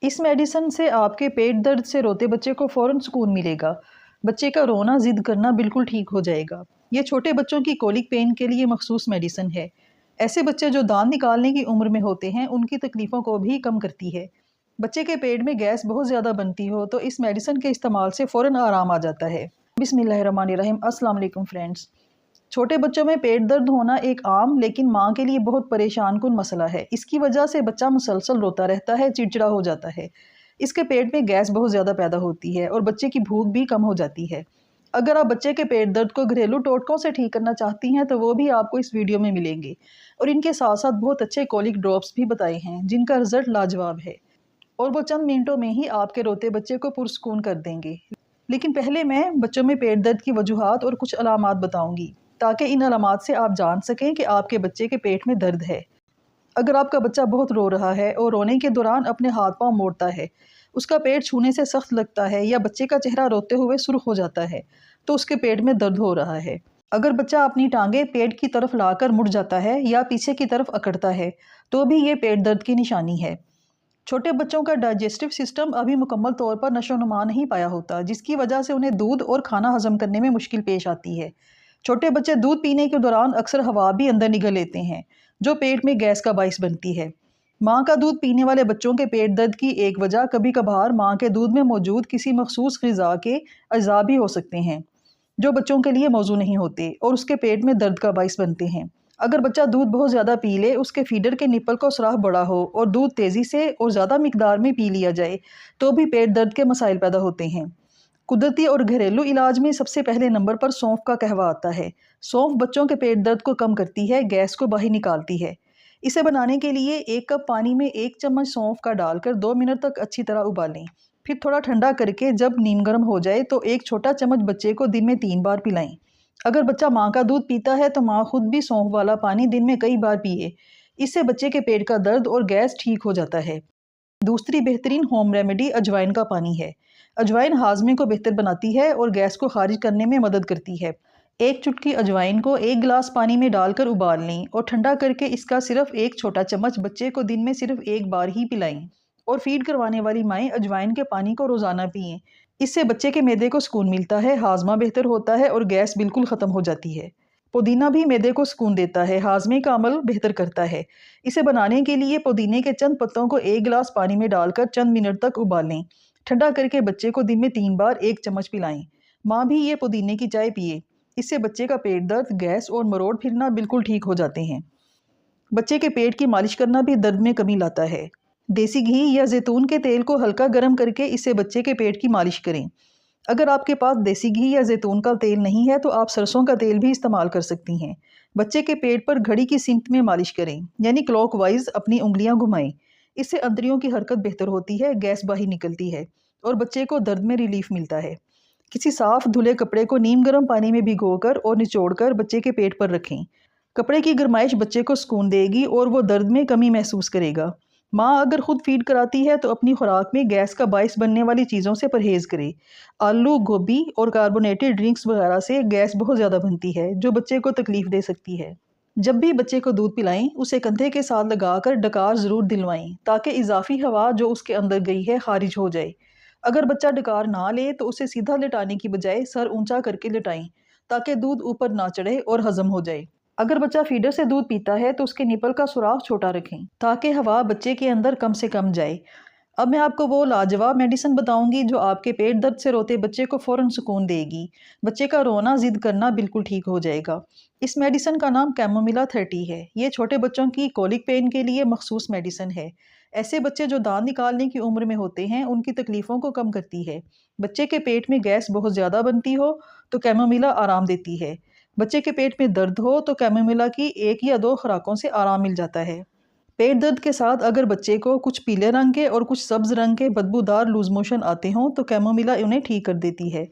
اس medicine سے آپ کے پیٹ درد سے روتے بچے کو فوراً سکون ملے گا۔ بچے کا رونا ضد کرنا بالکل ٹھیک ہو جائے گا۔ یہ چھوٹے بچوں کی کولک پین کے لیے مخصوص میڈیسن ہے۔ ایسے بچے جو دانت نکالنے کی عمر میں ہوتے ہیں ان کی تکلیفوں کو بھی کم کرتی ہے۔ بچے کے پیٹ میں گیس بہت زیادہ بنتی ہو تو اس میڈیسن کے استعمال سے فوراً آرام آ جاتا ہے۔ بسم اللہ الرحمن الرحیم۔ السلام علیکم فرینڈز۔ چھوٹے بچوں میں پیٹ درد ہونا ایک عام لیکن ماں کے لیے بہت پریشان کن مسئلہ ہے۔ اس کی وجہ سے بچہ مسلسل روتا رہتا ہے، چڑچڑا ہو جاتا ہے۔ اس کے پیٹ میں گیس بہت زیادہ پیدا ہوتی ہے اور بچے کی بھوک بھی کم ہو جاتی ہے۔ اگر آپ بچے کے پیٹ درد کو گھریلو ٹوٹکوں سے ٹھیک کرنا چاہتی ہیں تو وہ بھی آپ کو اس ویڈیو میں ملیں گے، اور ان کے ساتھ ساتھ بہت اچھے کولک ڈراپس بھی بتائے ہیں جن کا رزلٹ لاجواب ہے، اور وہ چند منٹوں میں ہی آپ کے روتے بچے کو پرسکون کر دیں گے۔ لیکن پہلے میں بچوں میں پیٹ درد کی وجوہات اور کچھ علامات بتاؤں گی تاکہ ان علامات سے آپ جان سکیں کہ آپ کے بچے کے پیٹ میں درد ہے۔ اگر آپ کا بچہ بہت رو رہا ہے اور رونے کے دوران اپنے ہاتھ پاؤں موڑتا ہے، اس کا پیٹ چھونے سے سخت لگتا ہے یا بچے کا چہرہ روتے ہوئے سرخ ہو جاتا ہے تو اس کے پیٹ میں درد ہو رہا ہے۔ اگر بچہ اپنی ٹانگیں پیٹ کی طرف لا کر مڑ جاتا ہے یا پیچھے کی طرف اکڑتا ہے تو بھی یہ پیٹ درد کی نشانی ہے۔ چھوٹے بچوں کا ڈائجسٹو سسٹم ابھی مکمل طور پر نشو و نما نہیں پایا ہوتا، جس کی وجہ سے انہیں دودھ اور کھانا ہضم کرنے میں مشکل پیش آتی ہے۔ چھوٹے بچے دودھ پینے کے دوران اکثر ہوا بھی اندر نگل لیتے ہیں جو پیٹ میں گیس کا باعث بنتی ہے۔ ماں کا دودھ پینے والے بچوں کے پیٹ درد کی ایک وجہ کبھی کبھار ماں کے دودھ میں موجود کسی مخصوص غذا کے اجزاء بھی ہو سکتے ہیں جو بچوں کے لیے موزوں نہیں ہوتے اور اس کے پیٹ میں درد کا باعث بنتے ہیں۔ اگر بچہ دودھ بہت زیادہ پی لے، اس کے فیڈر کے نپل کو سوراخ بڑا ہو اور دودھ تیزی سے اور زیادہ مقدار میں پی لیا جائے تو بھی پیٹ درد کے مسائل پیدا ہوتے ہیں۔ قدرتی اور گھریلو علاج میں سب سے پہلے نمبر پر سونف کا قہوہ آتا ہے۔ سونف بچوں کے پیٹ درد کو کم کرتی ہے، گیس کو باہر نکالتی ہے۔ اسے بنانے کے لیے 1 کپ پانی میں 1 چمچ سونف کا ڈال کر 2 منٹ تک اچھی طرح ابالیں، پھر تھوڑا ٹھنڈا کر کے جب نیم گرم ہو جائے تو 1 چھوٹا چمچ بچے کو دن میں 3 بار پلائیں۔ اگر بچہ ماں کا دودھ پیتا ہے تو ماں خود بھی سونف والا پانی دن میں کئی بار پیے، اس سے بچے کے پیٹ کا درد اور گیس ٹھیک ہو جاتا ہے۔ دوسری بہترین ہوم ریمیڈی اجوائن کا پانی ہے۔ اجوائن ہاضمے کو بہتر بناتی ہے اور گیس کو خارج کرنے میں مدد کرتی ہے۔ 1 چٹکی اجوائن کو 1 گلاس پانی میں ڈال کر ابال لیں اور ٹھنڈا کر کے اس کا صرف 1 چھوٹا چمچ بچے کو دن میں صرف 1 بار ہی پلائیں، اور فیڈ کروانے والی مائیں اجوائن کے پانی کو روزانہ پئیں۔ اس سے بچے کے معدے کو سکون ملتا ہے، ہاضمہ بہتر ہوتا ہے اور گیس بالکل ختم ہو جاتی ہے۔ پودینہ بھی معدے کو سکون دیتا ہے، ہاضمے کا عمل بہتر کرتا ہے۔ اسے بنانے کے لیے پودینے کے چند پتوں کو 1 گلاس پانی میں ڈال کر چند منٹ تک ابال لیں، ٹھنڈا کر کے بچے کو دن میں 3 بار 1 چمچ پلائیں۔ ماں بھی یہ پودینے کی چائے پیے، اس سے بچے کا پیٹ درد، گیس اور مروڑ پھرنا بالکل ٹھیک ہو جاتے ہیں۔ بچے کے پیٹ کی مالش کرنا بھی درد میں کمی لاتا ہے۔ دیسی گھی یا زیتون کے تیل کو ہلکا گرم کر کے اس سے بچے کے پیٹ کی مالش کریں۔ اگر آپ کے پاس دیسی گھی یا زیتون کا تیل نہیں ہے تو آپ سرسوں کا تیل بھی استعمال کر سکتی ہیں۔ بچے کے پیٹ پر گھڑی کی سمت میں مالش کریں، یعنی کلاک وائز اپنی انگلیاں گھمائیں۔ اس سے اندریوں کی حرکت بہتر ہوتی ہے، گیس باہر نکلتی ہے اور بچے کو درد میں ریلیف ملتا ہے۔ کسی صاف دھلے کپڑے کو نیم گرم پانی میں بھگو کر اور نچوڑ کر بچے کے پیٹ پر رکھیں۔ کپڑے کی گرمائش بچے کو سکون دے گی اور وہ درد میں کمی محسوس کرے گا۔ ماں اگر خود فیڈ کراتی ہے تو اپنی خوراک میں گیس کا باعث بننے والی چیزوں سے پرہیز کرے۔ آلو، گوبھی اور کاربونیٹڈ ڈرنکس وغیرہ سے گیس بہت زیادہ بنتی ہے جو بچے کو تکلیف دے سکتی ہے۔ جب بھی بچے کو دودھ پلائیں اسے کندھے کے ساتھ لگا کر ڈکار ضرور دلوائیں تاکہ اضافی ہوا جو اس کے اندر گئی ہے خارج ہو جائے۔ اگر بچہ ڈکار نہ لے تو اسے سیدھا لٹانے کی بجائے سر اونچا کر کے لٹائیں تاکہ دودھ اوپر نہ چڑھے اور ہضم ہو جائے۔ اگر بچہ فیڈر سے دودھ پیتا ہے تو اس کے نپل کا سوراخ چھوٹا رکھیں تاکہ ہوا بچے کے اندر کم سے کم جائے۔ اب میں آپ کو وہ لاجواب میڈیسن بتاؤں گی جو آپ کے پیٹ درد سے روتے بچے کو فوراً سکون دے گی۔ بچے کا رونا ضد کرنا بالکل ٹھیک ہو جائے گا۔ اس میڈیسن کا نام کیمومیلا 30 ہے۔ یہ چھوٹے بچوں کی کولک پین کے لیے مخصوص میڈیسن ہے۔ ایسے بچے جو دانت نکالنے کی عمر میں ہوتے ہیں ان کی تکلیفوں کو کم کرتی ہے۔ بچے کے پیٹ میں گیس بہت زیادہ بنتی ہو تو کیمومیلا آرام دیتی ہے۔ بچے کے پیٹ میں درد ہو تو کیمومیلا کی 1 یا 2 خوراکوں سے آرام مل جاتا ہے۔ پیٹ درد کے ساتھ اگر بچے کو کچھ پیلے رنگ کے اور کچھ سبز رنگ کے بدبودار لوز موشن آتے ہوں تو کیمومیلا انہیں ٹھیک کر دیتی ہے۔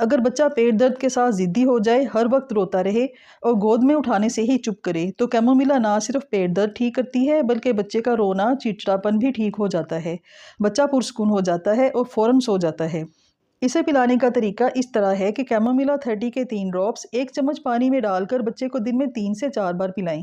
اگر بچہ پیٹ درد کے ساتھ ضدی ہو جائے، ہر وقت روتا رہے اور گود میں اٹھانے سے ہی چپ کرے تو کیمومیلا نہ صرف پیٹ درد ٹھیک کرتی ہے بلکہ بچے کا رونا، چڑچڑاپن بھی ٹھیک ہو جاتا ہے۔ بچہ پرسکون ہو جاتا ہے اور فوراً سو جاتا ہے۔ اسے پلانے کا طریقہ اس طرح ہے کہ کیمومیلا 30 کے 3 ڈراپس 1 چمچ پانی میں ڈال کر بچے کو دن میں 3 سے 4 بار پلائیں۔